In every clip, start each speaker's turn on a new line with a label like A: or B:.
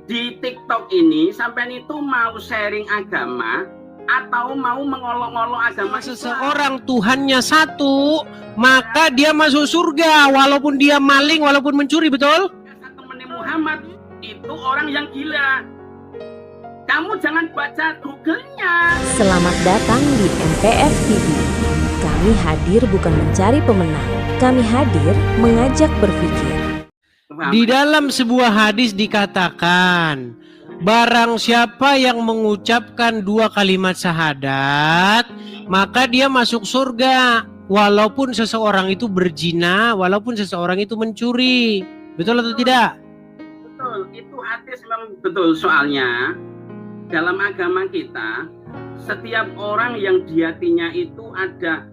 A: di TikTok ini sampean itu mau sharing agama atau mau mengolok-olok agama
B: seseorang Tuhannya satu, maka dia masuk surga walaupun dia maling, walaupun mencuri, betul?
A: Temennya Muhammad itu orang yang gila. Kamu jangan baca Google-nya.
C: Selamat datang di MPF TV. Kami hadir bukan mencari pemenang. Kami hadir mengajak berpikir.
B: Di dalam sebuah hadis dikatakan, barang siapa yang mengucapkan 2 kalimat syahadat, maka dia masuk surga walaupun seseorang itu berzina, walaupun seseorang itu mencuri. Betul atau tidak?
A: Betul, itu hadis memang betul. Soalnya dalam agama kita, setiap orang yang di hatinya itu ada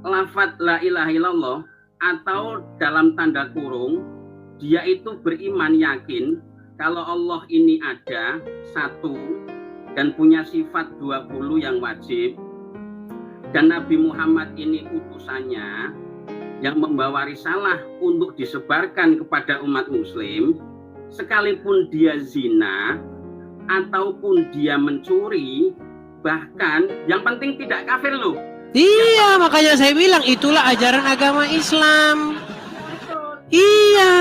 A: lafaz la ilaha illallah, atau dalam tanda kurung dia itu beriman yakin kalau Allah ini ada satu dan punya sifat 20 yang wajib, dan Nabi Muhammad ini utusannya yang membawa risalah untuk disebarkan kepada umat muslim, sekalipun dia zina ataupun dia mencuri, bahkan yang penting tidak kafir loh.
B: Iya, makanya saya bilang itulah ajaran agama Islam. Iya,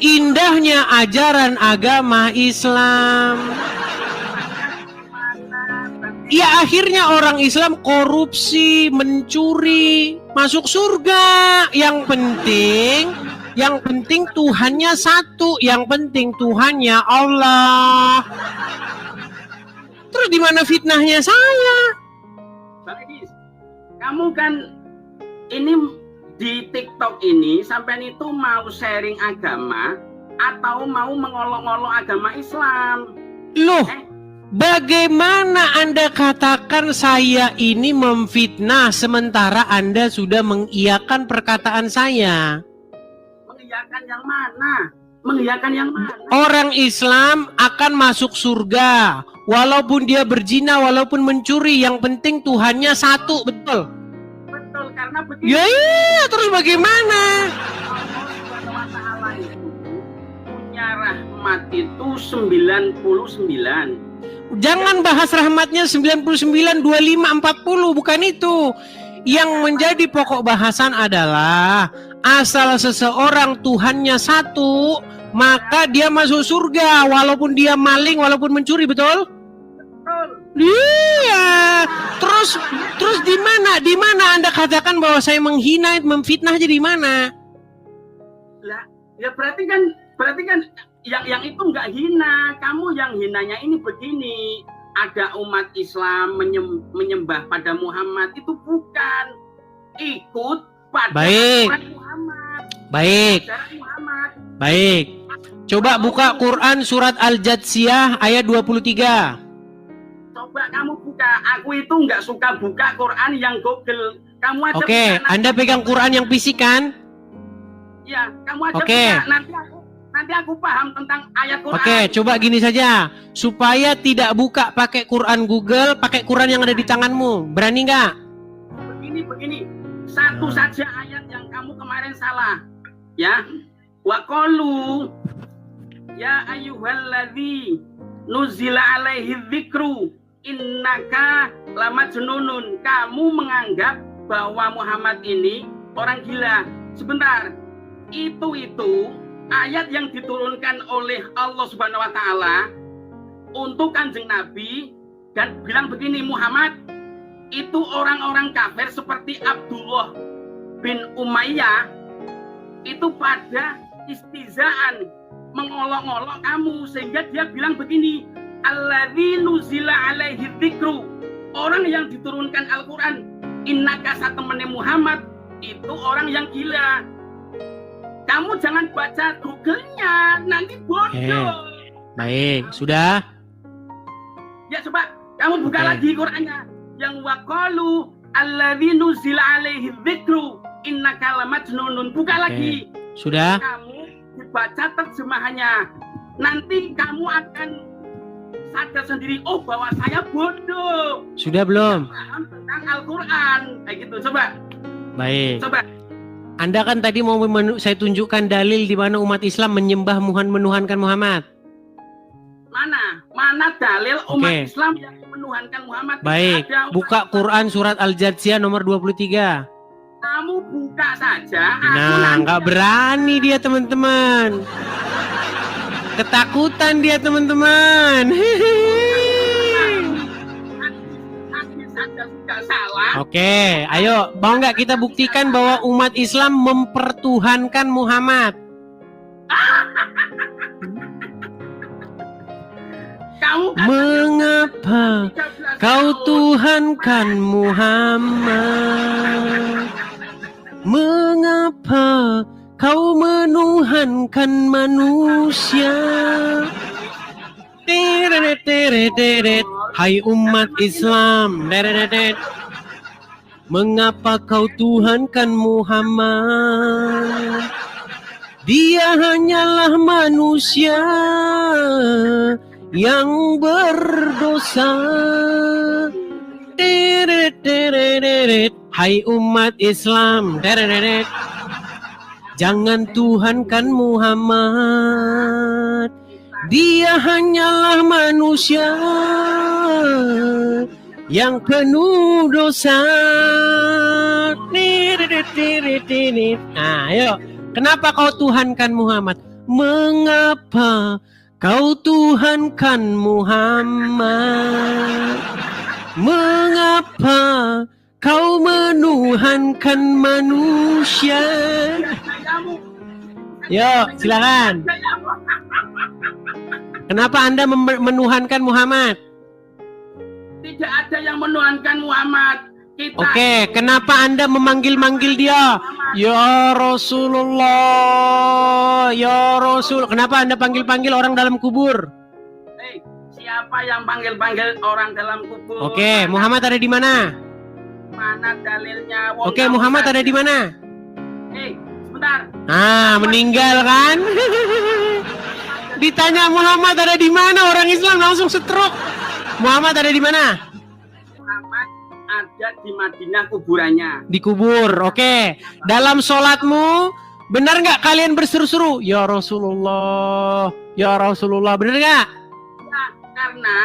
B: indahnya ajaran agama Islam. Ya akhirnya orang Islam korupsi, mencuri, masuk surga. Yang penting Tuhannya satu, yang penting Tuhannya Allah. Terus di mana fitnahnya saya?
A: Bang Edis, kamu kan ini di TikTok ini sampean itu mau sharing agama atau mau mengolok-olok agama Islam?
B: Loh, bagaimana Anda katakan saya ini memfitnah sementara Anda sudah mengiyakan perkataan saya?
A: Mengiyakan yang mana? Mengiyakan yang mana?
B: Orang Islam akan masuk surga walaupun dia berzina, walaupun mencuri, yang penting Tuhannya satu, betul?
A: Betul, karena begitu.
B: Ya iya, terus bagaimana?
A: Allah Ta'ala itu punya rahmat itu 99.
B: Jangan bahas rahmatnya 99, 25, 40, bukan itu. Yang menjadi pokok bahasan adalah asal seseorang Tuhannya satu, maka dia masuk surga walaupun dia maling, walaupun mencuri, betul?
A: Betul.
B: Iya. Terus di mana Anda katakan bahwa saya menghina, memfitnah, jadi mana?
A: Lah, ya berarti kan yang itu enggak hina. Kamu yang hinanya ini begini. Ada umat Islam menyembah pada Muhammad, itu bukan ikut pada Muhammad.
B: Baik. Coba buka Quran surat Al-Jatsiyah ayat 23.
A: Coba kamu buka. Aku itu nggak suka buka Quran yang Google. Kamu aja.
B: Oke, Anda pegang Quran yang fisik kan?
A: Ya, kamu aja buka. Nanti aku paham tentang ayat Quran.
B: Oke, coba gini saja. Supaya tidak buka pakai Quran Google, pakai Quran yang ada di tanganmu. Berani nggak?
A: Begini. Satu saja ayat yang kamu kemarin salah. Ya. Wa qalu ya ayyuhalladzi nuzila alaihi dzikru innaka lamajnunun. Kamu menganggap bahwa Muhammad ini orang gila. Sebentar. Itu ayat yang diturunkan oleh Allah Subhanahu wa taala untuk Kanjeng Nabi, dan bilang begini, Muhammad itu orang-orang kafir seperti Abdullah bin Umayyah itu pada istizaan, mengolok-olok kamu, sehingga dia bilang begini, alladzi nuzila alaihi dzikru, orang yang diturunkan Al-Qur'an, innaka satemene Muhammad itu orang yang gila. Kamu jangan baca Google-nya, nanti bodoh.
B: Baik, sudah.
A: Ya coba kamu buka lagi Qur'annya. Yang waqalu alladzi nuzila alaihi dzikru innaka lamajnunun. Buka lagi.
B: Sudah.
A: Kamu dibaca terjemahannya. Nanti kamu akan sadar sendiri, oh bahwa saya bodoh.
B: Sudah belum?
A: Paham tentang Al-Qur'an. Kayak gitu, coba.
B: Baik.
A: Coba.
B: Anda kan tadi mau saya tunjukkan dalil di mana umat Islam menyembah menuhankan Muhammad.
A: Mana dalil umat
B: Oke.
A: Islam yang menuhankan Muhammad?
B: Baik,
A: Tidak ada.
B: buka Quran surat Al-Jathiyah nomor 23.
A: Kamu buka saja. Aku
B: Nah,
A: nanti
B: nggak berani dia teman-teman. Ketakutan dia teman-teman.
A: hadis saja sudah salah.
B: Oke, ayo, mau nggak kita buktikan bahwa umat Islam mempertuhankan Muhammad?
A: Kamu kan
B: Mengapa
A: 13
B: kau
A: tahun.
B: tuhankan Muhammad? Mengapa kau menuhankan manusia? Teret, teret, teret. Hai umat Islam, teret, teret. Mengapa kau tuhankan Muhammad? Dia hanyalah manusia yang berdosa. Teret, teret, teret. Hai umat Islam, teret, teret. Jangan tuhankan Muhammad. Dia hanyalah manusia yang penuh dosa. Nah, ayo. Kenapa kau tuhankan Muhammad? Mengapa kau tuhankan Muhammad? Mengapa kau menuhankan manusia? Yo, silakan. Kenapa Anda menuhankan Muhammad?
A: Tidak ada yang menuhankan Muhammad. Kita
B: Oke, kenapa Anda memanggil-manggil dia? Ya Rasulullah, ya Rasul. Kenapa Anda panggil-panggil orang dalam kubur?
A: Siapa yang panggil-panggil orang dalam kubur?
B: Oke, Muhammad ada di mana?
A: Mana dalilnya?
B: Oke, Muhammad ada di mana?
A: Sebentar.
B: Ah, meninggal kan? Ditanya Muhammad ada di mana, orang Islam langsung stroke. Muhammad ada di mana?
A: Muhammad ada di Madinah kuburannya.
B: Dikubur. Oke. Dalam sholatmu benar nggak kalian berseru-seru? Ya Rasulullah, ya Rasulullah. Benar nggak?
A: Ya, karena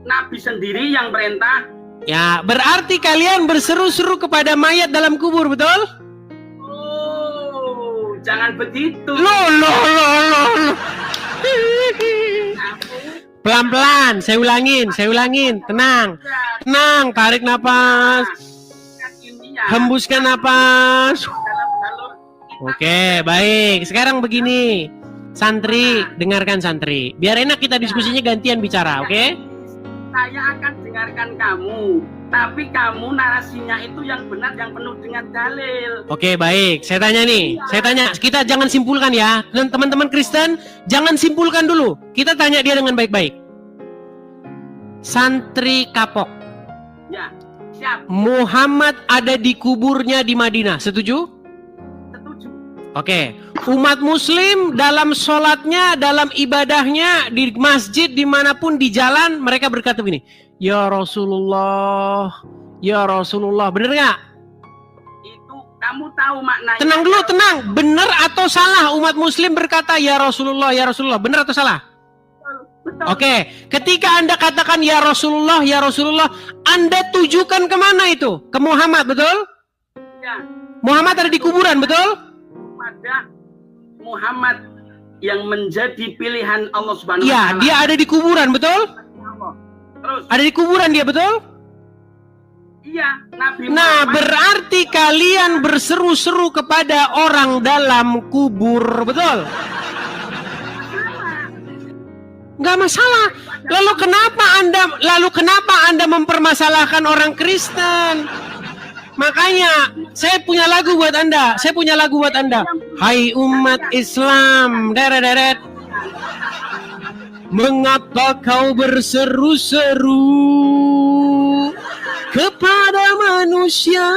A: Nabi sendiri yang perintah.
B: Ya, berarti kalian berseru-seru kepada mayat dalam kubur, betul?
A: Oh, jangan begitu.
B: Loh. Pelan-pelan, saya ulangin. Tenang, tarik napas, hembuskan napas.
A: Dalam jalur kita.
B: Oke, baik. Sekarang begini, santri, dengarkan santri. Biar enak kita diskusinya gantian bicara, oke?
A: Saya akan dengarkan kamu, tapi kamu narasinya itu yang benar, yang penuh dengan dalil.
B: Oke, baik. Saya tanya, kita jangan simpulkan ya. Dan teman-teman Kristen, jangan simpulkan dulu. Kita tanya dia dengan baik-baik. Santri kapok.
A: Ya, siap.
B: Muhammad ada di kuburnya di Madinah. Setuju?
A: Setuju.
B: Oke. Umat muslim dalam sholatnya, dalam ibadahnya, di masjid, dimanapun, di jalan, mereka berkata begini. Ya Rasulullah. Bener nggak?
A: Itu kamu tahu maknanya.
B: Tenang dulu, tenang. Benar atau salah umat muslim berkata ya Rasulullah, benar atau salah?
A: Betul.
B: Oke, ketika Anda katakan ya Rasulullah, Anda tujukan kemana itu? Ke Muhammad, betul?
A: Ya,
B: Muhammad ada di kuburan, betul?
A: pada Muhammad yang menjadi pilihan Allah Subhanahu wa
B: Ya,
A: taala.
B: dia ada di kuburan, betul?
A: Terus,
B: Ada di kuburan dia, betul?
A: iya, Nabi
B: Nah,
A: Muhammad.
B: berarti kalian berseru-seru kepada orang dalam kubur, betul? Nggak masalah. Lalu kenapa Anda mempermasalahkan orang Kristen? Makanya saya punya lagu buat Anda. Hai umat Islam, deret. Mengapa kau berseru-seru kepada manusia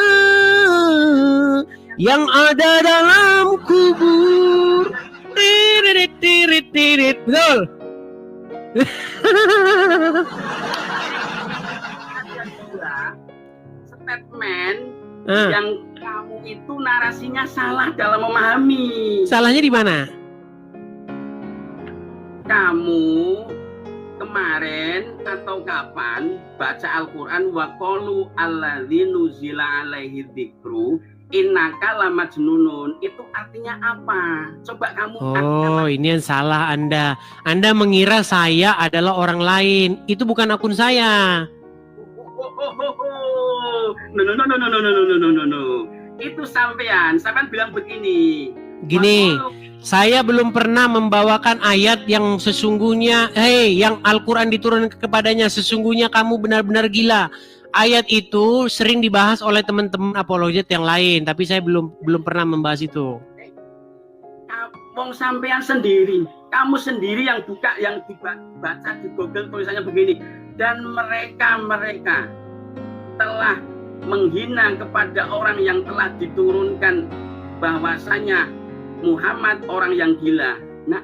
B: yang ada dalam kubur? Tirit. Betul?
A: Statement yang kamu itu narasinya salah dalam memahami.
B: Salahnya di mana?
A: Kamu kemarin atau kapan baca Al-Quran wa qalu alladzi nuzila alaihi dzikru innaka lamajnunun, itu artinya apa? Coba kamu
B: ini yang salah Anda. Anda mengira saya adalah orang lain. Itu bukan akun saya.
A: No. Itu sampean bilang begini.
B: Gini, saya belum pernah membawakan ayat yang sesungguhnya, yang Al-Quran diturunkan kepadanya, sesungguhnya kamu benar-benar gila. Ayat itu sering dibahas oleh teman-teman apologet yang lain, tapi saya belum pernah membahas itu.
A: Wong sampean sendiri, kamu sendiri yang buka, yang dibaca di Google tulisannya begini, dan mereka telah menghina kepada orang yang telah diturunkan bahwasanya Muhammad orang yang gila. Nah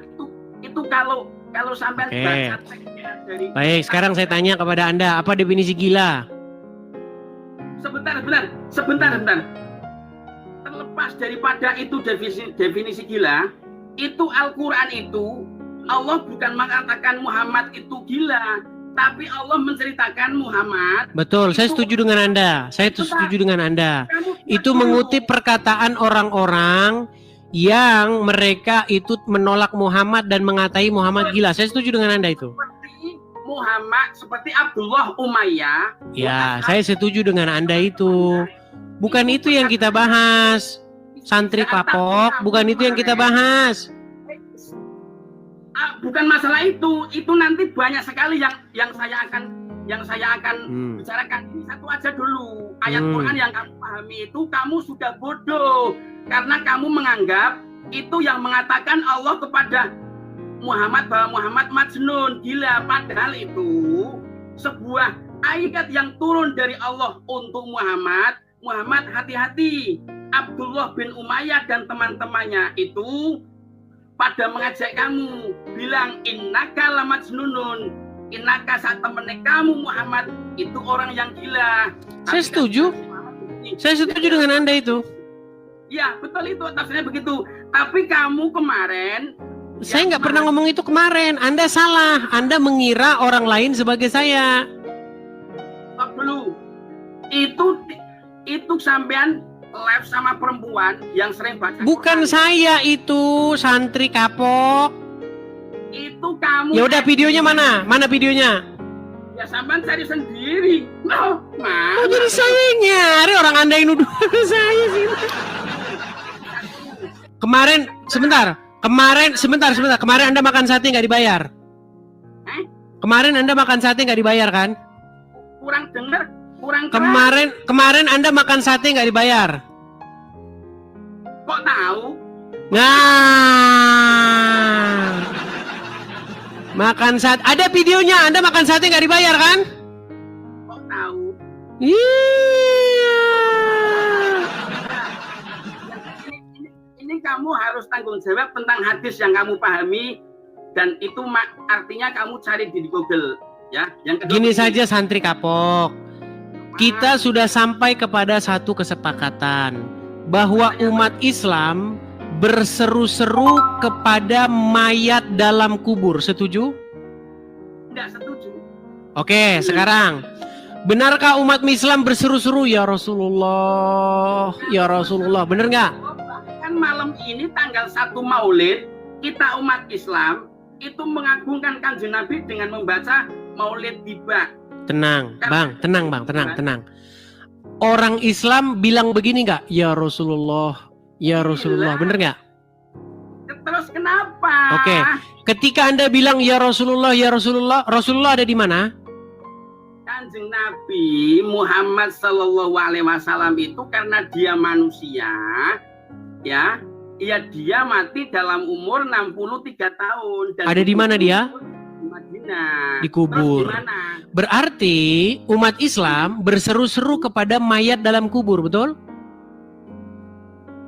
A: itu kalau sampean baca teksnya dari.
B: Baik, sekarang saya tanya kepada Anda, apa definisi gila?
A: Sebentar. Terlepas daripada itu definisi gila, itu Al-Quran itu Allah bukan mengatakan Muhammad itu gila, tapi Allah menceritakan Muhammad.
B: Betul, saya setuju dengan Anda. Itu mengutip perkataan orang-orang yang mereka itu menolak Muhammad dan mengatai Muhammad gila. Saya setuju dengan Anda itu.
A: Muhammad seperti Abdullah Umayyah.
B: Ya, saya setuju dengan Anda itu. Bukan itu yang kita bahas. Santri kapok, bukan itu yang kita bahas.
A: Bukan masalah itu nanti banyak sekali yang saya akan bicarakan. Ini satu aja dulu. Ayat Quran yang kamu pahami itu kamu sudah bodoh karena kamu menganggap itu yang mengatakan Allah kepada Muhammad bahwa Muhammad majnun, gila, padahal itu sebuah ayat yang turun dari Allah untuk Muhammad. Muhammad hati-hati, Abdullah bin Umayyah dan teman-temannya itu pada mengajak kamu bilang innaka lamajnunun, innaka saat temennya kamu Muhammad itu orang yang gila.
B: Saya setuju dengan Anda itu.
A: Ya betul, itu tafsirnya begitu. Tapi kamu kemarin,
B: saya nggak pernah ngomong itu kemarin. Anda salah. Anda mengira orang lain sebagai saya.
A: Stop dulu. Itu sampean live sama perempuan yang sering baca.
B: Bukan saya itu, santri kapok.
A: Itu kamu.
B: Ya udah, videonya mana? Mana videonya?
A: Ya sampean cari sendiri. Nah,
B: jadi saya nyari, orang Anda yang nuduh saya sih. Kemarin sebentar. Kemarin Anda makan sate nggak dibayar? Kemarin Anda makan sate nggak dibayar kan?
A: Kurang dengar, kurang
B: keras. Kemarin Anda makan sate nggak dibayar?
A: Kok tahu?
B: Nah, makan sate. Ada videonya. Anda makan sate nggak dibayar kan?
A: Kok tahu?
B: Iya.
A: Ini kamu harus tanggung jawab tentang hadis yang kamu pahami, dan itu artinya kamu cari di Google, ya. Yang kedua,
B: gini saja santri kapok, kita sudah sampai kepada satu kesepakatan bahwa umat Islam berseru-seru kepada mayat dalam kubur. Setuju?
A: Tidak setuju.
B: Oke, sekarang benarkah umat Islam berseru-seru ya Rasulullah, ya Rasulullah? Bener nggak?
A: Kan malam ini tanggal 1 Maulid, kita umat Islam itu mengagungkan Kanjeng Nabi dengan membaca Maulid Tiba.
B: Tenang, tenang. Orang Islam bilang begini nggak? Ya Rasulullah, ya Rasulullah, bener nggak?
A: Terus kenapa?
B: Oke, ketika Anda bilang ya Rasulullah, Rasulullah ada di mana?
A: Kanjeng Nabi Muhammad Sallallahu Alaihi Wasallam itu karena dia manusia, ya dia mati dalam umur 63 tahun. Dan
B: ada di mana dia?
A: Di Madinah.
B: Dikubur. Berarti umat Islam berseru-seru kepada mayat dalam kubur, betul?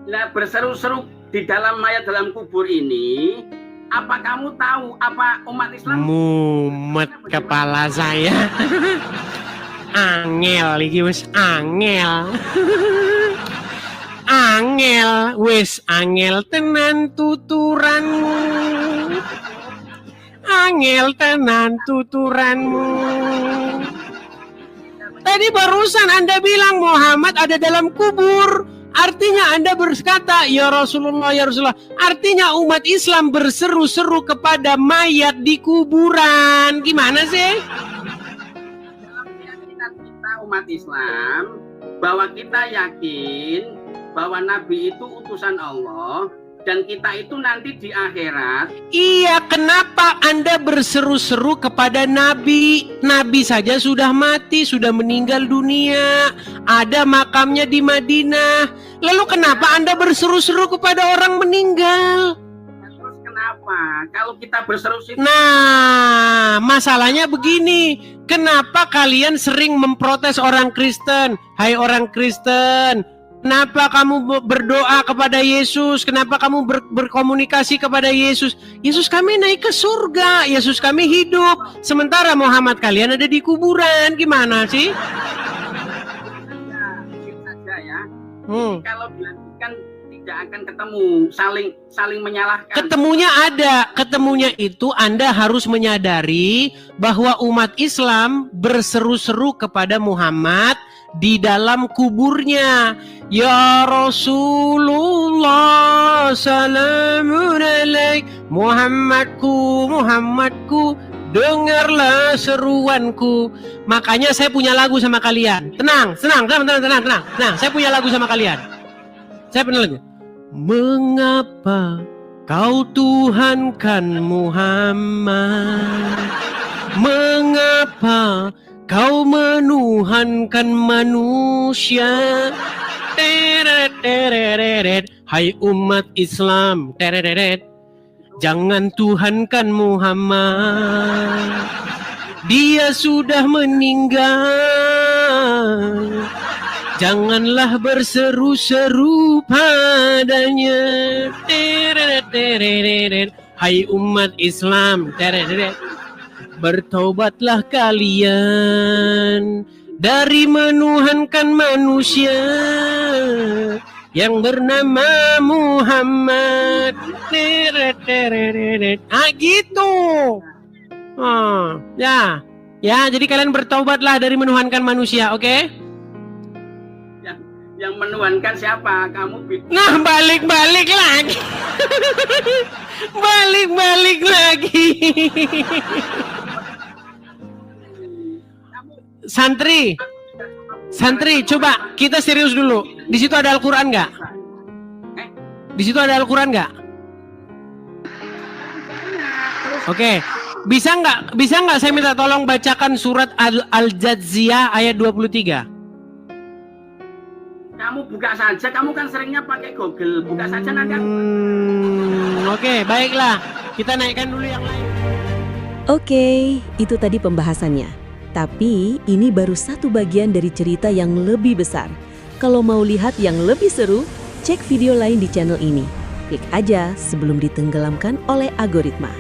A: Nah, berseru-seru di dalam mayat dalam kubur ini, apa kamu tahu apa umat Islam?
B: Mumet kepala saya. Angel iki wis angel. Angel tenan tuturan. Angel tenan tuturanmu. Tadi barusan Anda bilang Muhammad ada dalam kubur. Artinya Anda berkata, ya Rasulullah, ya Rasulullah. Artinya umat Islam berseru-seru kepada mayat di kuburan. Gimana sih?
A: Dalam keyakinan kita umat Islam, bahwa kita yakin bahwa Nabi itu utusan Allah, dan kita itu nanti di akhirat.
B: Iya, kenapa Anda berseru-seru kepada Nabi? Nabi saja sudah mati, sudah meninggal dunia. Ada makamnya di Madinah. Lalu kenapa Anda berseru-seru kepada orang meninggal?
A: Terus kenapa? Kalau kita berseru-seru.
B: Nah, masalahnya begini. Kenapa kalian sering memprotes orang Kristen? Hai orang Kristen, kenapa kamu berdoa kepada Yesus? Kenapa kamu berkomunikasi kepada Yesus? Yesus kami naik ke surga, Yesus kami hidup. Sementara Muhammad kalian ada di kuburan. Gimana sih?
A: Saja ya. Kalau dilanjutkan tidak akan ketemu, saling menyalahkan.
B: Ketemunya ada, ketemunya itu Anda harus menyadari bahwa umat Islam berseru-seru kepada Muhammad di dalam kuburnya. Ya Rasulullah, salamun alaik, Muhammadku, Muhammadku, dengarlah seruanku. Makanya saya punya lagu sama kalian. Tenang. Saya punya lagu sama kalian. Saya punya lagu. Mengapa kau tuhankan Muhammad? Mengapa kau menuhankan manusia? Hai umat Islam, jangan tuhankan Muhammad. Dia sudah meninggal. Janganlah berseru-seru padanya. Hai umat Islam, bertobatlah kalian dari menuhankan manusia yang bernama Muhammad. Gitu. Ya, jadi kalian bertobatlah dari menuhankan manusia, oke?
A: Yang menuhankan siapa? Kamu.
B: Nah, balik-balik lagi. Balik-balik lagi. Santri, coba kita serius dulu. Di situ ada Al-Quran nggak? Di situ ada Al-Quran nggak? Oke. Bisa nggak saya minta tolong bacakan surat Al-Jathiyah ayat 23?
A: Kamu buka saja, kamu kan seringnya pakai Google. Buka saja nanti.
B: Oke, baiklah. Kita naikkan dulu yang lain.
C: Oke, itu tadi pembahasannya. Tapi ini baru satu bagian dari cerita yang lebih besar. Kalau mau lihat yang lebih seru, cek video lain di channel ini. Klik aja sebelum ditenggelamkan oleh algoritma.